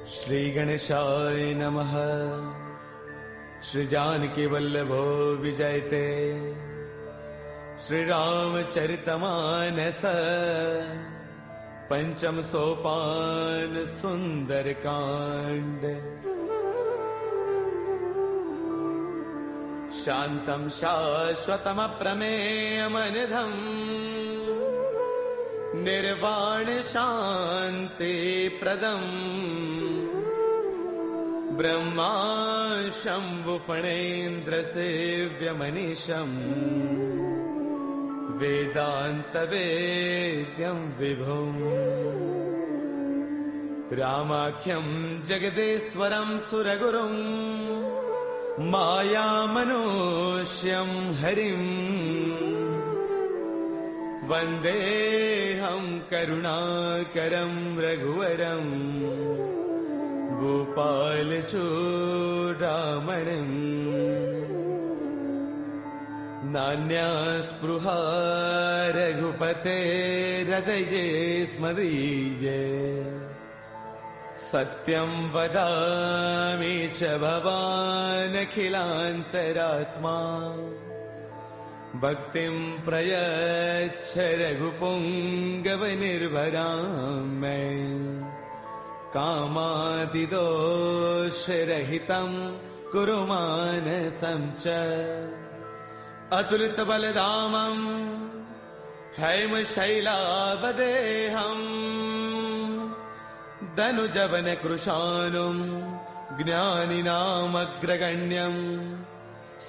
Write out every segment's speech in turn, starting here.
श्री गणेशाय नमः। श्री जानकी वल्लभो विजयते। श्री रामचरितमानस पंचम सोपान सुंदर कांड। शांतं शाश्वतम प्रमेयमनिधम् निर्वाण शांति प्रदम् ब्रह्मा शंभु फणेन्द्र सेव्यमनीशम् वेदांत वेद्यं विभुम् रामाख्यं जगदेश्वरं सुरगुरुं मायामनुष्यं हरिम् वन्देऽहं करुणाकरं रघुवरं गोपालचूडामणिम्। नान्या स्पृहा रघुपतेर्हृदये स्मदीये। सत्यं वदामि च भवानखिलान्तरात्मा। भक्तिं प्रयच्छ रघुपुङ्गवनिर्भरां मे। कामादिदोषरहितं कुरु मानसं च। अतुलितबलधामं हैमशैलावदेहम् धनुजवनकृशानुं ज्ञानिनामग्रगण्यम्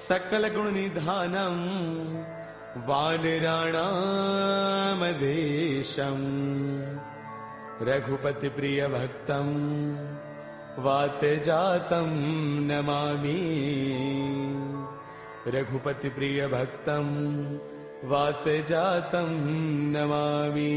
सकलगुणनिधानं वानराणामधीशम्। रघुपतिप्रियभक्तं वातजातं नमामि। रघुपतिप्रियभक्तं वातजातं नमामि।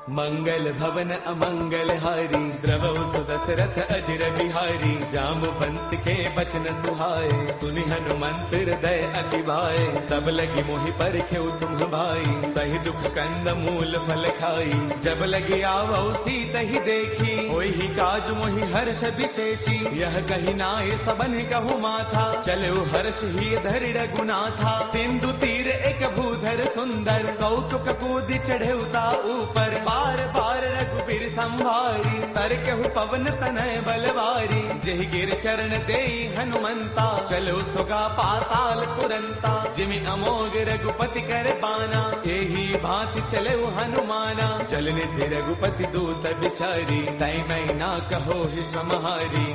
मंगल भवन अमंगल हारी द्रवौ सुदशरथ अजिर बिहारी। जामवंत के बचन सुहाए सुनि हनुमंत हृदय अति भाए। तब लगी मोहि परखेउ तुम भाई सही दुख कंद मूल फल खाई। जब लगी आवौ सीत ही देखी होई काज मोहि हर्ष विशेषी। यह कही नाय सबन कहु माथा चलो हर्ष ही धरि रघुनाथा। सिंधु तीर एक भूधर सुंदर कौतुक कूदि चढ़ेउता ऊपर। बार बार रघुबीर संभारी तरकहु पवन तनय बलवारी। जेहि गिर चरण देई हनुमंता चलो सुगा पाताल तुरंता। जिमि अमोघ रघुपति कर बाना एही भांति चले हनुमाना। जल निधि रघुपति दूत बिचारी तै मैं ना कहो ही समहारी।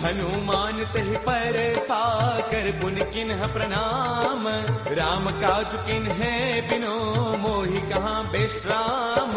हनुमान तहि पर साकर पुन किन्ह प्रणाम। राम काज किन्हे बिनो मोहि कहाँ विश्राम।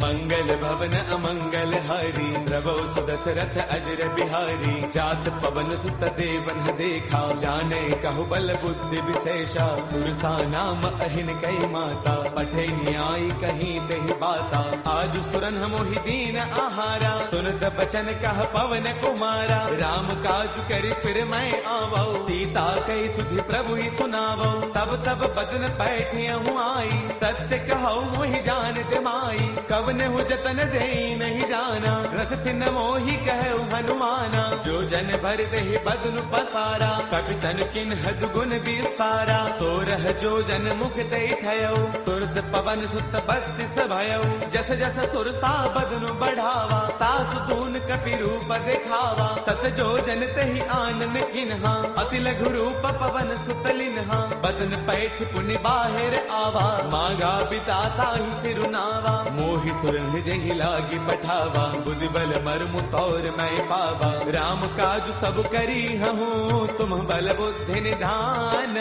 मंगल भवन अमंगल हारी द्रवौ सुदशरथ अजर बिहारी। जात पवन सुत देवन देखा जाने कहु बल बुद्धि विशेषा। सुरसा नाम अहिन कई माता पठे न्याय कहीं देहि बाता। आज सुरन मोहि दीन आहारा सुनत बचन कह पवन कुमारा। राम काज करि फिर मैं आवौ सीता कई सुधि प्रभु ही सुनावौ। तब तब बदन पैठियहु आई सत्य कहौ मोहि जानत माई। कवन हु जतन देई नहीं जाना रस सिन मोहि कहु हनुमाना। जो जन भर देहि बदनु पसारा कपितन किन्ह दुगुन विस्तारा। सोरह जो जन मुख देई थयौ तुरत पवन सुत बत्तीस भयौ। जस जस सुरसा बदनु बढ़ावा तासु दून कपि रूप दिखावा। सत जो जन तहि आनन किन्हा अति लघु रूप पवन सुत लिन्हा। बदन पैठ पुनि बाहिर आवा मांगा बिताता ही सिरुनावा। मोहि सुरन जहि लागी पठावा बुद्धि बल मर्मु तौर मैं पावा। राम काज सब करी हूँ तुम बल बुद्धि निधान।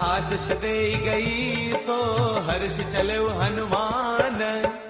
आशीष दे गई सो हर्ष चलो हनुमान।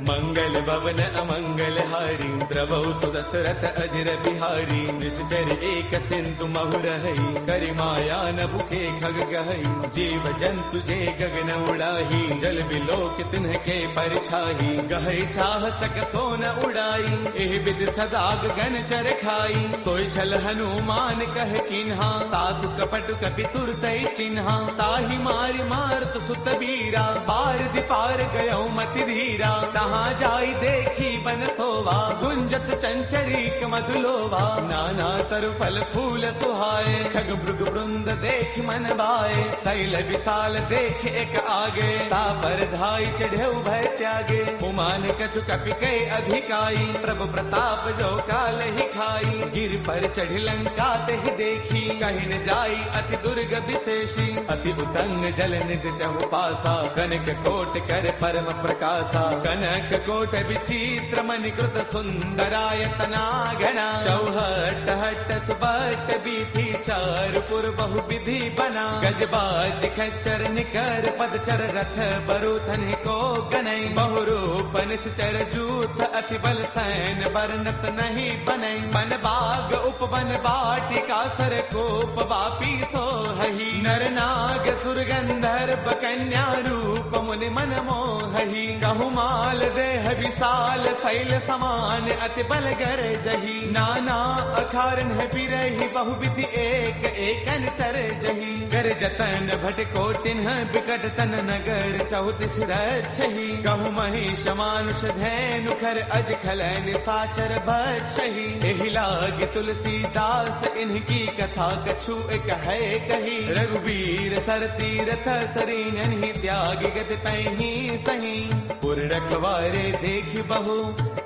मंगल भवन अमंगल हारी द्रवौ सुदशरथ अजर बिहारी निश्चर एक सिंधु महु रही करि माया न भूखे खग गहई जीव जंतु जे गगन उड़ाही जल बिलोक तिन्ह के परछाही गहई चाह सक सोन उड़ाई एह विद सदा गगन चर खाई सोई छल हनुमान कह किन्हा तातु कपट कपि तुरतई चिन्हा ताहि मारि मारत सुत बीरा पार दिपार गयो मति धीरा तहाँ जाई देखी बन सोवा गुंजत चंचरीक मधुलोवा नाना तरु फल फूल सुहाए खग मृग वृंद देख मन भाए शैल विशाल देख एक आगे तापर धाई चढ़े भय त्यागे उमान कछु कपि के अधिकाई प्रभु प्रताप जो काल ही खाई गिर पर चढ़ लंका ते देखी कहीं न जाई अति दुर्ग विशेषी अति उतंग जल निध चहु पासा कनक कोट कर परम प्रकाशा कनक कोट विचित्र मणिकृत सुंदरायतना घना चौहट हट सुबट बीथी चारपुर बहु विधि बना गजबाज खच्चर निकर पदचर रथ बरुथन को गनई बहुरूप निश्चर जूथ अति बल सैन बरनत नहीं बनई बन बाग उपवन बाटिका सर कोप वापी सोहही नर नाग सुर गंधर्व कन्या रूप मुनि मन मोहही कहु माल देह विशाल शैल समान अति बल गर जही नाना अखारन है बिरही बहुविधि एक एकन तर जही कर जतन भटको तिन्ह बिकट तन नगर चौतिस रक्षही कहु महिष मानुष धैनु खर अज खलन साचर बक्षही एहि लाग तुलसीदास इनकी कथा कछु एक है कही रघुवीर सर तीरथ सरीन ही त्याग गत पैही सही पुर रखवारे देख बहु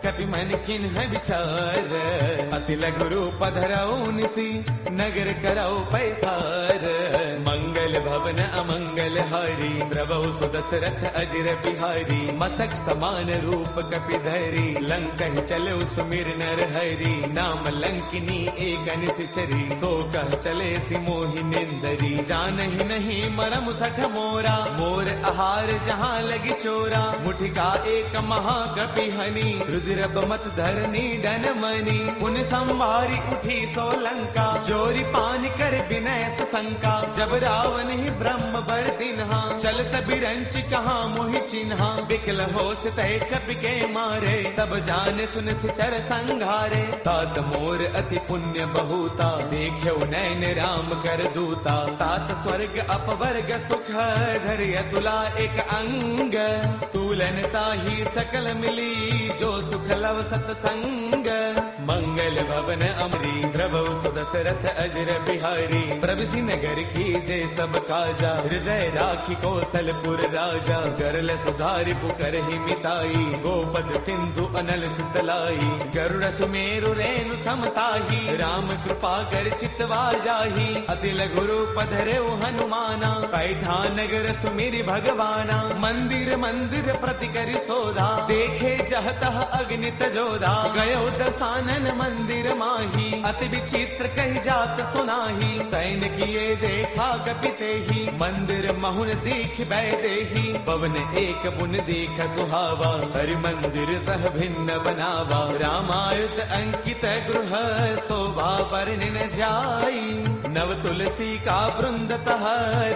कपि मन किन्ह विचार अति लघु रूप धरऊ निसी नगर करऊ पैसार मंगल भवन अमंगल हारी द्रवहु सुदशरथ अजर बिहारी मसक समान रूप कपि धरी लंकन चले सुमिर नर हरि नाम लंकिनी एक निश्चरी सो कह चले सि मोहि निंदरी जानहि नहीं मरम सठ मोरा मोर आहार जहाँ लगी चोरा मुठिका एक महाकपि हनी रुद्र बमत धरनी डन मनी पुन संवारी उठी सो लंका जोरी पान कर विनय शंका जब रावण ही ब्रह्म बर दिन्हा चलत बिरंच कहाँ मोहि चिन्हा बिकल हो तय कपि के मारे तब जान सुन सिचर संघारे तात मोर अति पुण्य बहुता देख्यो नैन राम कर दूता तात स्वर्ग अपवर्ग सुख धैर्य तुला एक अंग तूलन ताही सकल मिली जो सुख लव सतसंग मंगल भवन अमरी द्रवहु सुदशरथ अजर बिहारी प्रभुषि नगर की जय सब काजा हृदय राखी कौशलपुर राजा करल सुधारि पुकर ही मिताई गोपद सिंधु अनल सुतलाई गरुड़ सुमेरु रेणु समताही राम कृपा कर चितवा जाही अति लघु रूप धरेउ हनुमाना पैठा नगर सुमिरि भगवाना मंदिर मंदिर प्रति करि सोधा देखे जहतः अग्नित जोधा गयो दसानन मंदिर माही अति विचित्र कही जात सुनाही सैन किए देखा कपिते ही मंदिर महुन दीख बैदेही पवन एक पुन दीख सुहावा हरि मंदिर तह भिन्न बनावा रामायुध अंकित गृह शोभा वर्णि न जाई नव तुलसी का वृंद तह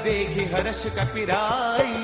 देखी हर्ष कपिराई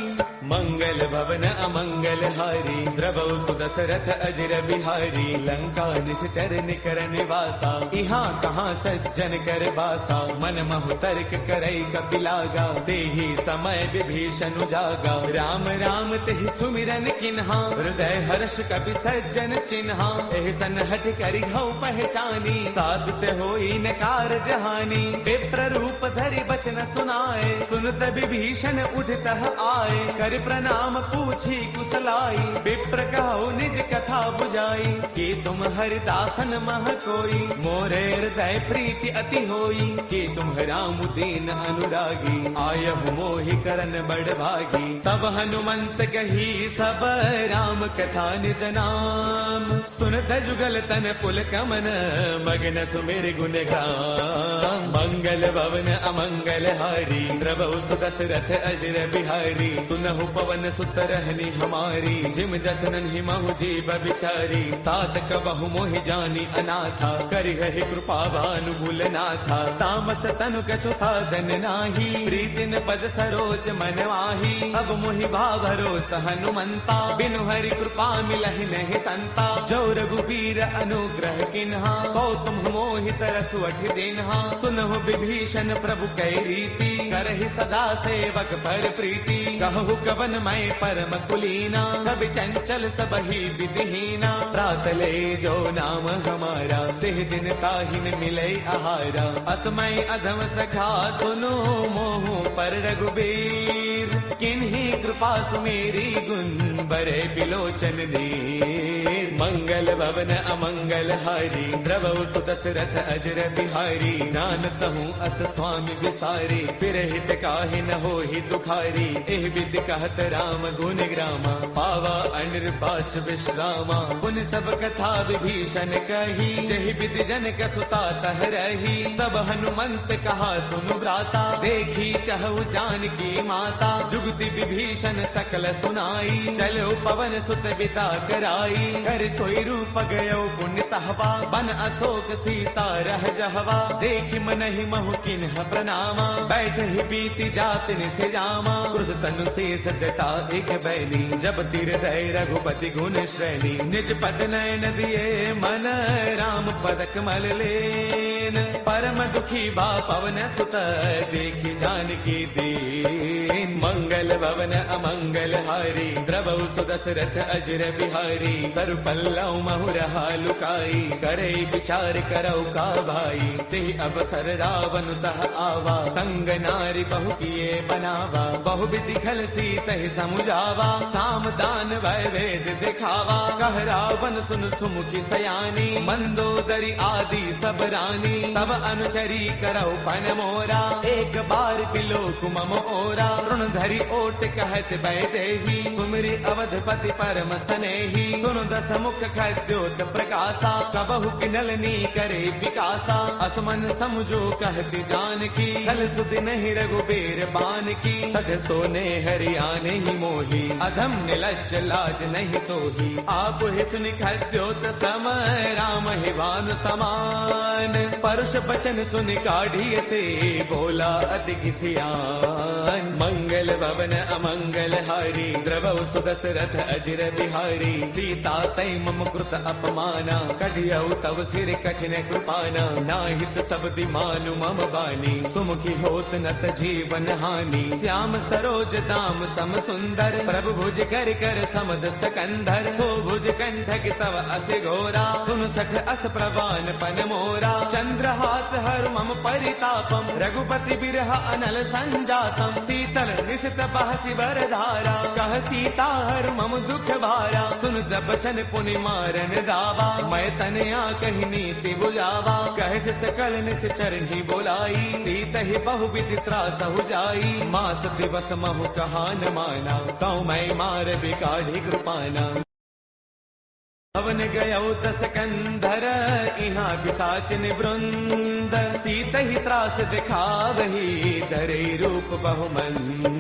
मंगल भवन अमंगल हारी द्रवहु सुदशरथ अजर बिहारी लंका निश्चर निकर निवासा यहाँ कहाँ सज्जन कर बासा मन महु तर्क करई कपिलागा तेहि समय विभीषण जागा राम राम तेहि सुमिरन किन्हा हृदय हर्ष कपि सज्जन चिन्हा एहि सन हठ करि हऊ पहचानी साधुत होई न कारज हानि विप्र रूप धरि बचन सुनाए सुनत विभीषण उठतः आए कर प्रणाम पूछी कुशलाई विप्र कहो निज कथा बुझाई कि तुम हरिदासन मह कोई मोरे हृदय प्रीति अति होई कि तुम राम दीन अनुरागी आयहु मोहि करन बड़ भागी तब हनुमंत कही सब राम कथा निज नाम सुनत जुगल तन पुल कमन मगन सुमिर गुण गाम मंगल भवन अमंगल हारी द्रवहु सुदशरथ अजर बिहारी सुनहु पवन सुत रहनी हमारी, जिम दसनन ही महु जीव बिचारी। तात कबहु मोहि जानी अनाथा, करिहहि कृपा भानुगुल नाथा। तामस तनु कछु साधन नाही, प्रीतिन पद सरोज मन वाही। अब मोहि भावरोत हनुमंता, बिनु हरि कृपा मिलहि नहीं संता। जो रघुबीर अनुग्रह किन्हा, कौतुम मोहि तरसु अठि दिन्हा। सुनहु विभीषण प्रभु कै रीति, करहि सदा सेवक पर प्रीति। कहु कवन मैं परम कुलीना, कवि चंचल सबहि विधिहीना। प्रातले जो नाम हमारा, तिह दिन ताहिन मिलै आहारा। असमय अधम सखा सुनो, मोहु पर रघुबीर। किन्ही कृपा सुमेरी, गुण बरे बिलोचन दीर। मंगल भवन अमंगल हारी, द्रवहु सुदशरथ अजर बिहारी। जानत हूँ अस स्वामी विसारी, फिर हित काहि न होहि दुखारी। एह विधि कहत राम गुण ग्रामा, पावा अनिर्बाच विश्रामा। पुन सब कथा विभीषण कही, जहि विधि जनक सुता तह रही। तब हनुमंत कहा सुनु भ्राता, देखी चहु जानकी माता। जुगति विभीषण सकल सुनाई, चलो पवन सुत बिता कराई। कर सोई रूप गयो पुण्य तहवा, बन अशोक सीता रह जहवा। देखि मनहि महु किन्ह प्रणामा, बैठ ही बीती जात निसे जामा। क्रुश तनु शेष जटा एक बैली, जब तिर दय रघुपति गुण श्रेणी। निज पद नयन दिए मन, राम पद कमल लेन। परम दुखी बा पवन सुत, देखि जानकी दीन। मंगल भवन अमंगल हारी, द्रवहु सुदशरथ अजर बिहारी। तरु पल्लव महु रहा लुकाई, करे विचार करौ का भाई। ते अवसर रावण तह आवा, संग नारी बहु किए बनावा। बहु विधि खल सीतहि समुझावा, साम दान वै वेद दिखावा। कह रावण सुन सुमुखी सयानी, मंदोदरी आदि सब रानी। तब अनुचरी करौ पन मोरा, एक बार बिलो कुमम ओरा। ऋण धरि ओट कहत बैदेही, सुमिरि अवधपति परम स्नेही। सुन दस मुख खद्योत प्रकाशा, कबहु किनलनी करे विकासा। असमन समझो कहती जानकी, कल सुधि नहीं रघुबीर बान की। सध सोने हरियाने ही मोही, अधम निलज्ज लाज नहीं तोही। आप ही सुनि खद्योत सम, राम ही भानु समान। परुष बचन सुनि काढ़ी से, बोला अति सियान। मंगल भवन अमंगल हारी, द्रवहु सुदशरथ अजर बिहारी। सीता तै मम कृत अपमाना, कढ़ियौ तव सिर कठिन कृपाना। नाहित सबदि मानु मम बानी, सुमुखी होत नत जीवन हानि। श्याम सरोज दाम सम सुंदर, प्रभु भुज कर कर समद सकंधर। सो भुज कंठक तव अस घोरा, सुन सठ अस प्रवान पन मोरा। चंद्रहास हर मम परितापम, रघुपति बिरह अनल संजातम। शीतल निशित बहसि बरधारा, कह सीता हर मम दुख भारा। सुन बचन पुनि मारन दावा, मैं तनया कही नीति बुझावा। कह सकल निस चरणी बोलाई, सीत ही बहु विधि त्रासहु जाई। मास दिवस महु कहा न माना, कौ मैं मार बिकाढ़ी कृपाना। पवन गयो दस कंधर, इहाँ पिशाचिन वृंद। सीत ही त्रास दिखावही, धरे रूप बहुमंद।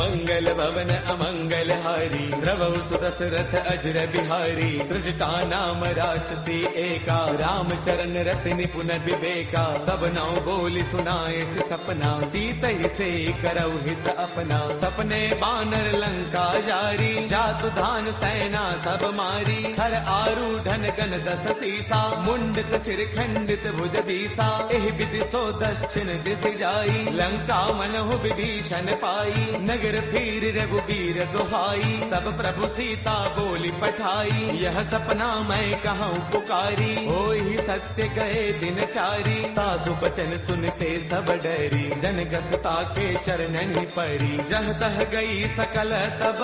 मंगल भवन अमंगल हारी, द्रवहु सुदशरथ अजर बिहारी। त्रिजटा नाम राक्षसी एका, राम चरण रति निपुण विवेका। सब नौ बोली सुनाए सपना, सीत ही से करौ हित अपना। सपने बानर लंका जारी, जातु धान सेना सब मारी। हर आरूढ़न गण दस सीसा, मुंडित सिर खंडित भुज दीसा। एह विधि सो दक्षिण दिस जाई, लंका मनहु विभीषण पाई। नगर फिर रघुबीर दुहाई, तब प्रभु सीता बोली पठाई। यह सपना मैं कहूँ पुकारी, होई सत्य गए दिन चारी। तासु बचन सुनते सब डरी, जनक सुता के चरणन परी। जह तह गई सकल तब,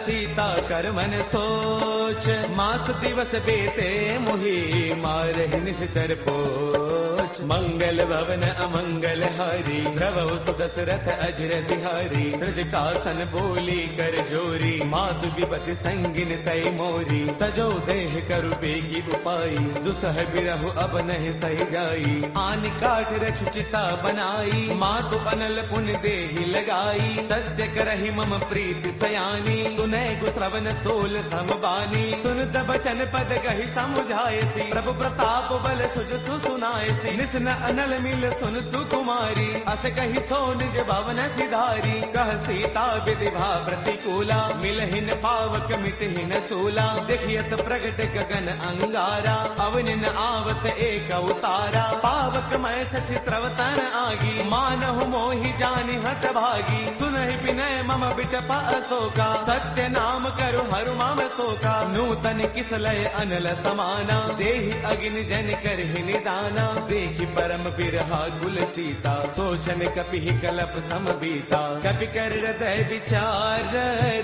सीता कर मन सोच। मास दिवस बेते मुहि, मारहि निश्चर पोच। वच मंगल भवन अमंगल हारी द्रवहु सुदशरथ अजर बिहारी त्रजटासन बोली कर जोरी मातु विपति संगिन तय मोरी तजो देह करु बेगी उपाई दुसह बिरहु अब नहीं सही जाई आन काठ रच चिता बनाई मातु अनल पुन देहि लगाई सत्य करहि मम प्रीति सयानी सुनै गुश्रवण सोल समबानी सुनत बचन पद कहि समुझायसी प्रभु प्रताप बल सुज सुनायसी निसन अनल मिल सुन सुकुमारी अस कहि सो निज भवन सिधारी कह सीता विधिभा प्रतिकूला मिलहिन पावक मिटहिन सूला देखियत प्रगट गगन अंगारा अवनिन आवत एक उतारा पावक मैं शशि त्रवतन आगी मानहु मोहि जानि हत भागी सुनहि विनय मम बिटप अशोका सत्य नाम करु हरु मम शोका नूतन किसलय अनल समाना देहि अग्नि जन करहि निदाना देखि परम बिरहा कुल सीता सोचन कपि कलप समबीता कपि कर हृदय विचार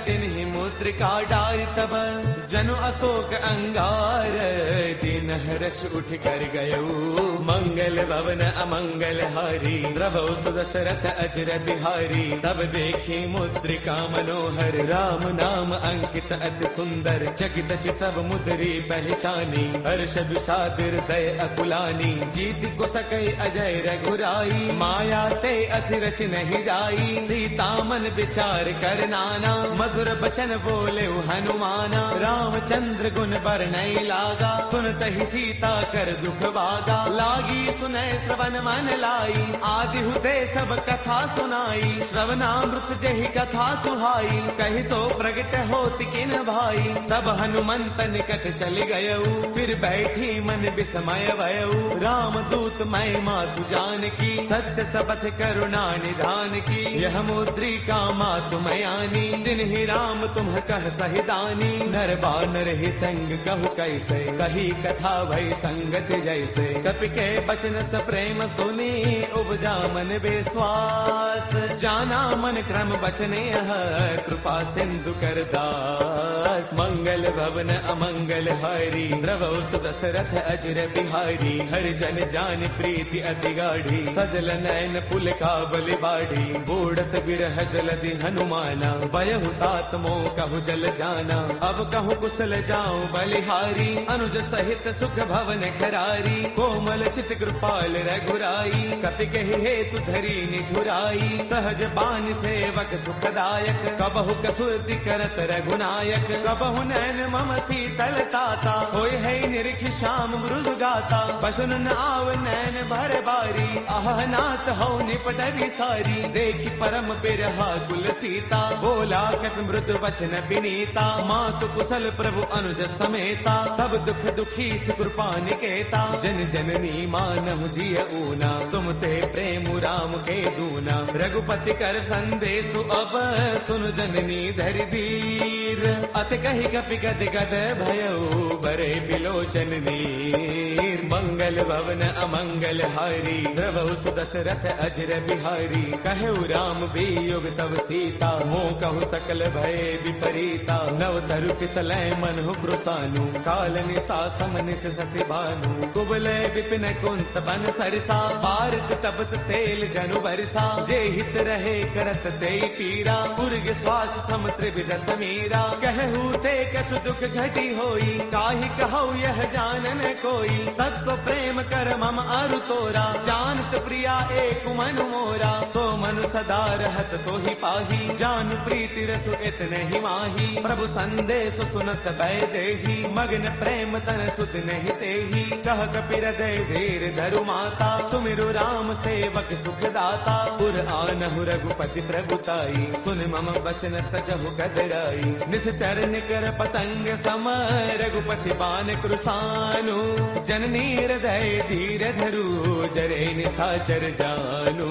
तिन्हि मुद्रिका डारि तब जनु अशोक अंगार दिन हर्ष उठ कर गयो मंगल भवन अमंगल हारी द्रवहु सुदशरथ अजर बिहारी तब देखी मुद्रिका मनोहर राम नाम अंकित अति सुंदर चकित चितव मुद्री पहचानी हर्ष विषाद हृदय अकुलानी जीत को सकई अजय रघुराई माया ते असि रच नहीं जाई सीता मन विचार कर नाना मधुर बचन बोले हनुमाना रामचंद्र गुण बरनई लागा सुनत ही सीता कर दुख भागा लागी सुनय श्रवण मन लाई आदि हुते सब कथा सुनाई श्रवणामृत जहि कथा सुहाई कहि सो प्रगट होत किन भाई तब हनुमंत निकट चल गयऊ फिर बैठी मन विस्मय भयऊ राम दूत मैं मातु जान की सत्य सबथ करुणा निधान की यह मुद्रिका मातु मयानी दिन ही राम तुम कह सहिदानी नर बानर ही संग कहु कैसे कही कथा भई संगत जैसे कपि के बचन स प्रेम सुनी उपजा मन विश्वास जाना मन क्रम बचने कृपा सिंधु कर दास मंगल भवन अमंगल हारी द्रवहु सुदशरथ अजर बिहारी हरि जन जान प्रीति अति गाढ़ी सजल नयन पुल का बलि बाढ़ी बूढ़त बिरह जलधि हनुमाना बयहु तात मोह कहु जल जाना अब कहु कुशल जाऊं बलिहारी अनुज सहित सुख भवन खरारी कोमल चित कृपाल रघुराई कपि कहि हेतु धरी निठुराई सहज बान सेवक सुखदायक कबहु कसुरति करत रघुनायक कबहु नैन मम शीतल ताता होय है निरखि श्याम मृदु गाता बसुन आव नैन भर बारी आह नाथ हौ निपट सारी देखि परम बिरहा कुल सीता बोला कपि मृदु वचन विनीता मातु कुशल प्रभु अनुज समेता तब दुख दुखी कृपा निकेता जन जननी मानहु जिय ऊना तुम ते प्रेम राम के दूना रघुपति कर संदेश अब सुन जननी धरि धीर अत कहि कपि गद गद भयऊ बरे बिलोचन नीर मंगल भवन अमंगल हारी द्रवहु सुदशरथ अजर बिहारी कहु राम वियोग तब सीता मोह कहु सकल भय विपरीता नव तरु फिसलय मनहु कृतानु काल निशा समनिस शशि भानु कुबलय विपिन कुंत बन सरसा भारत तपत तेल जनु बरसा जे हित रहे करत ते पीरा पुरग श्वास सम त्रिविध समीरा कहु ते कछु दुख घटी होई काहि कहु यह जानन कोई तत्व प्रेम कर मम अरु तोरा जानत प्रिया एक मनु मोरा सो मनु सदा रहत तो ही पाही जान प्रीति रसु इतने ही माही प्रभु संदेश सुनत भय देही मग्न प्रेम तन सुध नहीं तेही कह कपि हृदय धीर धरु माता सुमिरु राम सेवक सुख दाता पुर आनहु रघुपति प्रभुताई सुन मम वचन तजहु कदराई निश्चर निकर पतंग सम रघुपति बान कृसानु जननी हृदय धीर धरु जरे निशाचर जानू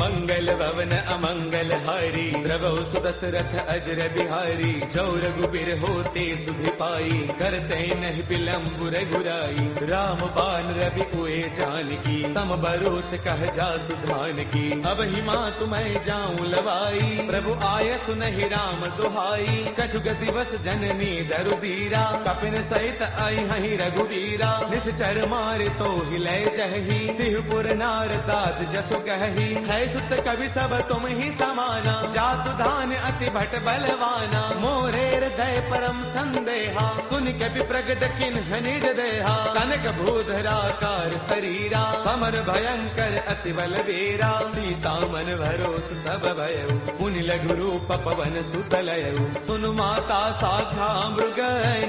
मंगल भवन अमंगल हारी द्रवहु सुदशरथ अजर बिहारी जो रघुबीर होते सुधि पाई करते नहीं विलम्ब रघुराई राम बान रवि उए जानकी, तम बरूत कह जातु धान की। अब ही माँ तुम्हें जाऊं लवाई, प्रभु आय सुनहि राम दुहाई। कछु दिवस जननी दरुदीरा, कपिन सहित आई हहि रघुवीरा। निश्चर मारे तो हिले जही, तिहुपुर नार तात जसु कही। है सुत कवि सब तुम ही समाना, जातु धान अति भट बलवाना। मोरे हृदय परम संदेहा, सुन कपि प्रगट किन्ह निज देहा। कनक भूधराकार शरीरा, समर भयंकर अति बलवीरा। सीता मन भरोस तब भयउ, पुनि लघु रूप पवन सुत लयउ। सुनु माता शाखा मृग,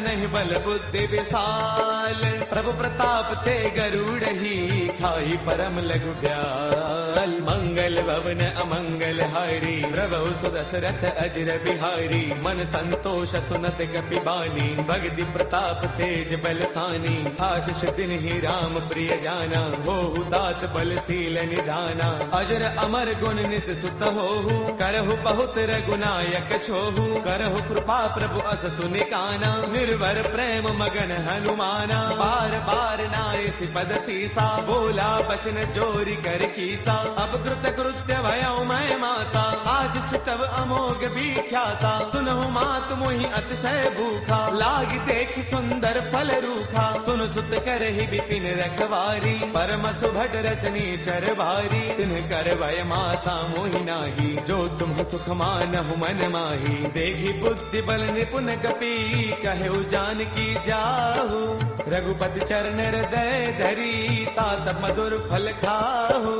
नहीं बल बुद्धि विशाल। प्रभु प्रताप ते गरुड़ही, खाई परम लघु ब्याल। मंगल भवन अमंगल हारी, प्रभु सुदशरथ अजर बिहारी। मन संतोष सुनत कपि बानी, भगति प्रताप तेज बलसानी। आशीष दिन ही राम प्रिय जाना, होहु तात बलशील निधाना। अजर अमर गुण नित सुत होहु, करहु बहुत रघुनायक छोहु। करहु कृपा प्रभु अस सुनिकाना, निर्भर प्रेम मगन हनुमाना। बार बार नाय पद सीसा, बोला बसन जोरी कर कीसा। अब कृत कृत्य भयउ मैं माता, आशीष तब अमोघ विख्याता। सुनहु मात मोहि अतिशय भूखा, लागी देख सुंदर फल रूखा। सुन सुत करहि बिपिन रखवारी, परम सुभट रचनी चर भारी। तिन्ह कर भय माता मोहि नाही, जो तुम सुख मानहु मन माही। देखी बुद्धि बल निपुण कपि, कहु जानकी जाहु। रघुपति चरण हृदय धरी, तात मधुर फल खाहु।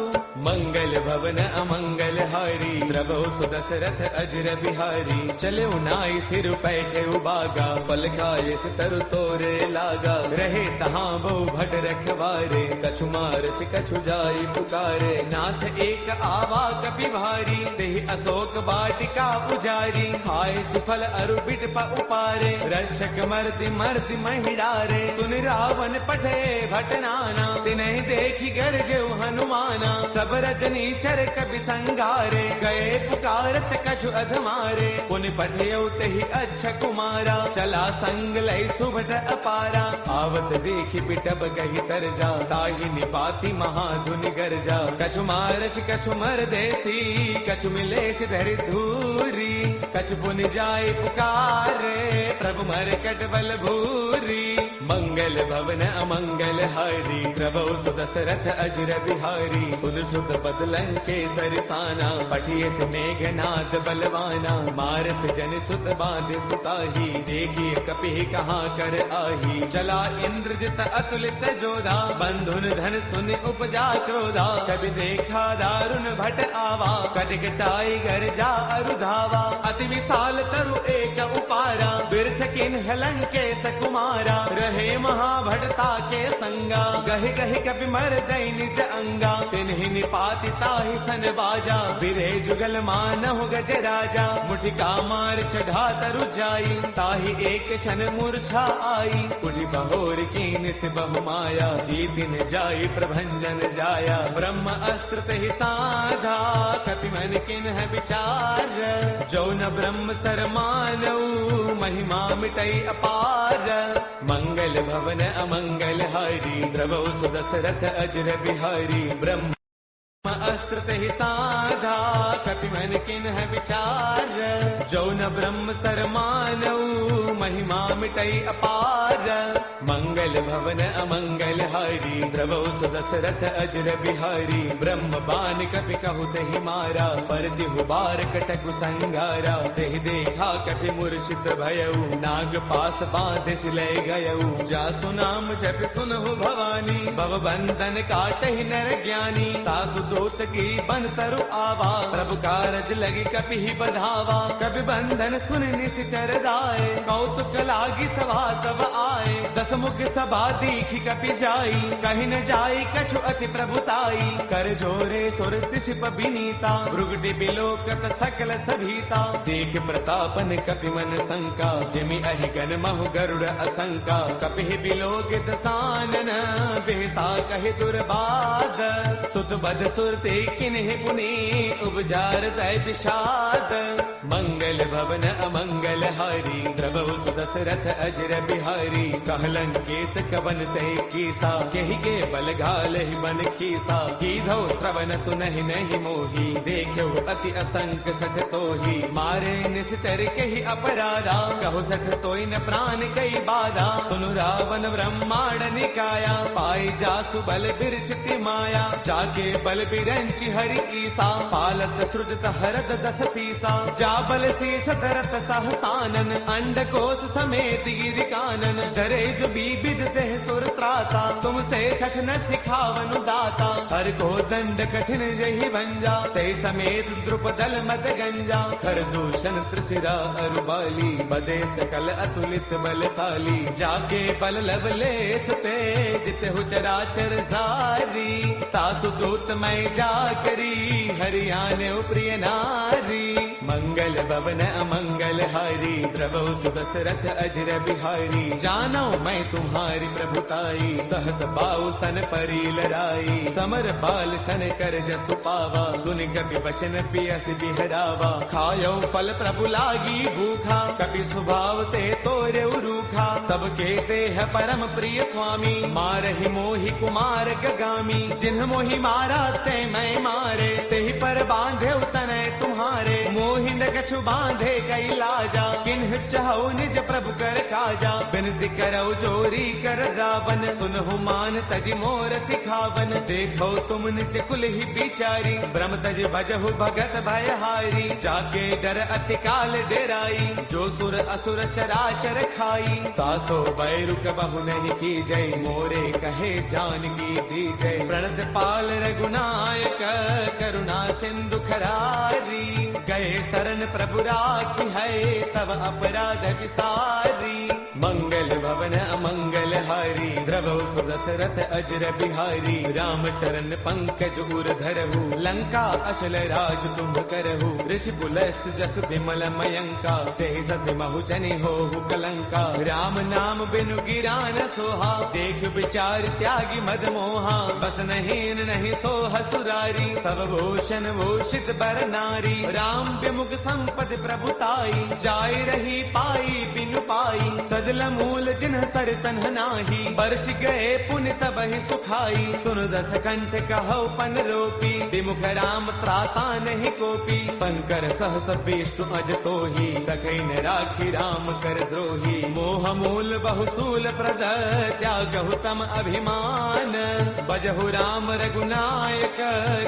मंगल भवन अमंगल हारी, प्रभु सुदशरथ अजर बिहारी। चले नाई सिर पैठे उबागा, फल खाए तरु तोरे लागा। रहे तहाँ बहु भट रखवारे, कछु मारस कछु जाई पुकारे। नाथ एक आवा कपि भारी, तेहि अशोक वाटिका पुजारी। खाए फल अरु बिट उपारे, रक्षक मर्दि मर्दि महिडारे। सुन रावण पठे भट नाना, तिन्हि देखी गरजेउ हनुमाना। सब रजनी चर कपि संगारे, गए पुकारत कछु अधमारे। पुनि पठियउ तेहि अच्छा कुमारा, चला संग लय सुभट अपारा। आवत देखि बिटब कहि तरजा, ताहि निपाति महाधुनि गरजा। कछु मारच कछु मर देसी, कछु मिलेस धरि धूरी। कछु पुनि जाय पुकारे, प्रभु मरकट बल भूरी। मंगल भवन अमंगल हारी, प्रभु सुदशरथ अजर बिहारी। सुन सुत बदलं के सरसाना, पठिए से मेघनाद बलवाना। मारस जन सुत बांध सुताही, देखिए कपि कहाँ कर आही। चला इंद्रजित अतुलित जोधा, बंधुन धन सुन उपजा क्रोधा। कभी देखा दारुण भट आवा, कटकटाई गरजा अरुधावा। अति विशाल तरु एक उपारा, बिरथ किन्ह लंकेश कुमारा। रहे महाभटता के संगा, गहि गहि कपि मर दई निज अंगा। तिन्हि निपाति ताहि सन बाजा, बिरे जुगल मानहु गज राजा। मुठिका मार चढ़ा तरु जाई, ताहि एक क्षण मूर्छा आई। उठि बहोर कीन से बहु माया, जीतिन जाई प्रभंजन जाया। ब्रह्म अस्त्र तेहि साधा, कपि मन किन्ह विचार। जो न ब्रह्म सर मानऊ, महिमा मिटई अपार। मंगल भवन अमंगल हारी, प्रभु सुदशरथ अजर बिहारी। ब्रह्म अस्त्र तेहि साधा, कपि मन किन्ह विचार। जो न ब्रह्म सर मानऊ, महिमा मिटई अपार। मंगल भवन अमंगल हारी, प्रभु सुदशरथ अजर बिहारी। ब्रह्म बान कपि कहु तेहि मारा, पर तिहु बार कटकु संगारा। तेहि देखा कपि मूर्छित भयउ, नाग पास बांधे सिलय गयउ। जासु नाम जपि सुनहु भवानी, भव बंधन काटहि नर ज्ञानी। तासु दूत की बन तरु आवा, प्रभु कारज लगी कपि ही बधावा। कपि बंधन सुन निश्चर दाए, कौतुक लागी सभा सब आए। दस मुख सभा दीखी कपि जाई, कहीं न जाई कछु अति प्रभुताई। कर जोरे सुर दिसिप विनीता, भृगुटि बिलोकत सकल सभीता। देख प्रतापन कपि मन शंका, जिमि अहिगन महु गरुड़ असंका। कपि बिलोकित सानन, बेहता कहि दुर्बाद। सुत बद सुरते किन्हि पुनि, उपजार तय विषाद। मंगल भवन अमंगल हारी, प्रभु सुदशरथ अजर बिहारी। कहलन केस कवन ते कीसा, केहि के बल घाल ही बन कीसा। कीधो श्रवण सुनहि नहीं मोही, देखो अति असंक सठ तोही। मारे निश्चर केहि अपराधा, कहो सठ तोई न प्राण कई बाधा। सुनु रावण ब्रह्मांड निकाया, पाई जासु बल बिरचिति माया। जाके बल बिरंचि हरि ईसा, पालत सृजत हरद दस सीसा। जा बल शीस धरत सहसानन, अंड कोश समेत गिर कानन। डरे जो बीबिद देह सुर त्राता, तुमसे सठ न सिखावनु दाता। हर को दंड कठिन जहि भंजा, ते समेत द्रुपदल मद गंजा। कर दूषण त्रिशिरा अरुबाली, बदे सकल अतुलित बलशाली। जाके बल लवलेस ते, जित हो चराचर सारी। तासु दूत मैं जा करी, हरियाणे प्रिय नारी। मंगल भवन अमंगल हारी, द्रवौ सुदशरथ अजर बिहारी। जानो मैं तुम्हारी प्रभुताई, सहस पाऊ सन परी लड़ाई। समर बाल सन कर जसु पावा, सुन कपि वचन पियस बिहरावा। खायो फल प्रभु लागी भूखा, कपि स्वभाव ते तोरे रूखा। सबके ते है परम प्रिय स्वामी, मारहि मोहि कुमार गगामी। जिन्ह मोहि मारा ते मैं मारे, तेहि पर बांधे तनय तुम्हारे। मोहि न कछु बांधे कई लाजा, किन्ह चाहु निज प्रभु कर काजा। बिनती करौ जोरी कर रावण, सुनहु मान तजि मोर सिखावन। देखो तुम निज कुल ही बिचारी, ब्रह्म तज भजहु भगत भयहारी। जाके डर अति काल डेराई, जो सुर असुर चराचर खाई। तासो बैरु कबहु नहीं की जय, मोरे कहे जानकी दी जय। प्रणत पाल रघुनायक, करुणा सिंधु खरारी। गए शरण प्रभु राखी है, तब अपराध विसारी। मंगल भवन अमंगल हारी, द्रवौ सुदशरथ अजर बिहारी। राम चरण पंकज उर धरहु, लंका अशल राज तुम करहु। ऋषि पुलस्त जस विमल मयंका, ते सति महु जनि होहु कलंका। राम नाम बिनु गिरा न सोहा, देख विचार त्यागी मद मोहा। बस नहीन नहीं सोह सुरारी, सब भूषण भूषित बर नारी। राम विमुख संपद प्रभुताई, जाय रही पाई बिनु पाई। सजल मूल जिन्ह सर तन्ह नाही, बरस गए पुण्य तबहि सुखाई। सुन दस कंठ कहो पन रोपी, विमुख राम त्राता नहीं कोपी। शंकर सहस विष्णु अज तोही, सखै न राखी राम कर द्रोही। मोह मूल बहुसूल प्रद, त्यागहु तम अभिमान। बजहु राम रघुनायक,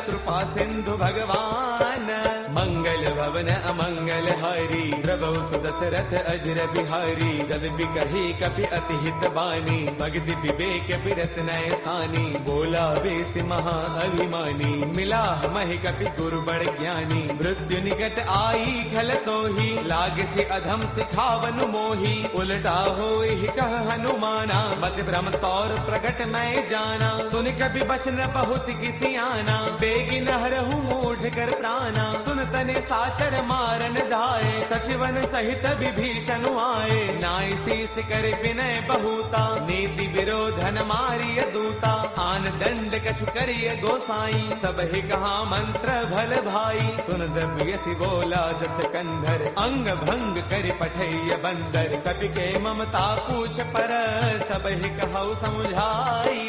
कृपा सिंधु भगवान। मंगल भवन अमंगल हारी, द्रवौ सुदशरथ अजर बिहारी। जद बिकहि कपि अति हित बानी, भगति विवेक बिरत नय सानी। बोला बेस महा अभिमानी, मिला महि कपि गुरु बड़ ज्ञानी। मृत्यु निकट आई खल तोही, लाग से अधम सिखावनु मोही। उलटा होई कह हनुमाना, मत भ्रम तौर प्रगट मैं जाना। सुन कपि बचन बहुत किसी आना, बेगी नहरहु मूढ़ कर प्राणा। सुन तने साचर मारन धाये, सचिवन सहित विभीषण आए। नाई शीस कर विनय बहुता, नीति विरोधन मारिय दूता। आन दंड कछु करिय गोसाई, सब ही कहा मंत्र भल भाई। सुन दबियसि बोला दस कंधर, अंग भंग कर पठैय बंदर। कपि के ममता पूछ पर, सब ही कहु समुझाई।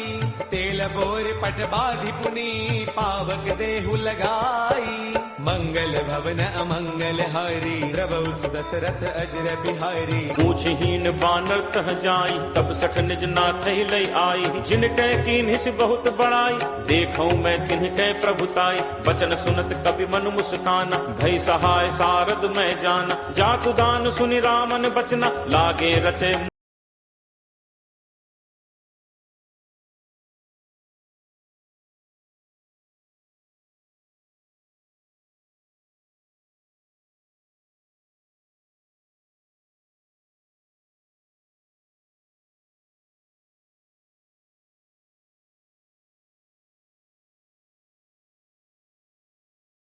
तेल बोर पट बाधि पुनी, पावक देहु लगाई। मंगल भवन अमंगल हारी, द्रवौ सुदशरथ अजर बिहारी। पूछहीन बानर तह जाई, तब सठ निज नाथ लय आई। जिनकै कीन्हिस बहुत बड़ाई, देखौ मैं तिनकै प्रभुताई। बचन सुनत कपि मनु मुस्काना, भय सहाय सारद मैं जाना। जाकु दान सुनि रामन बचना, लागे रचे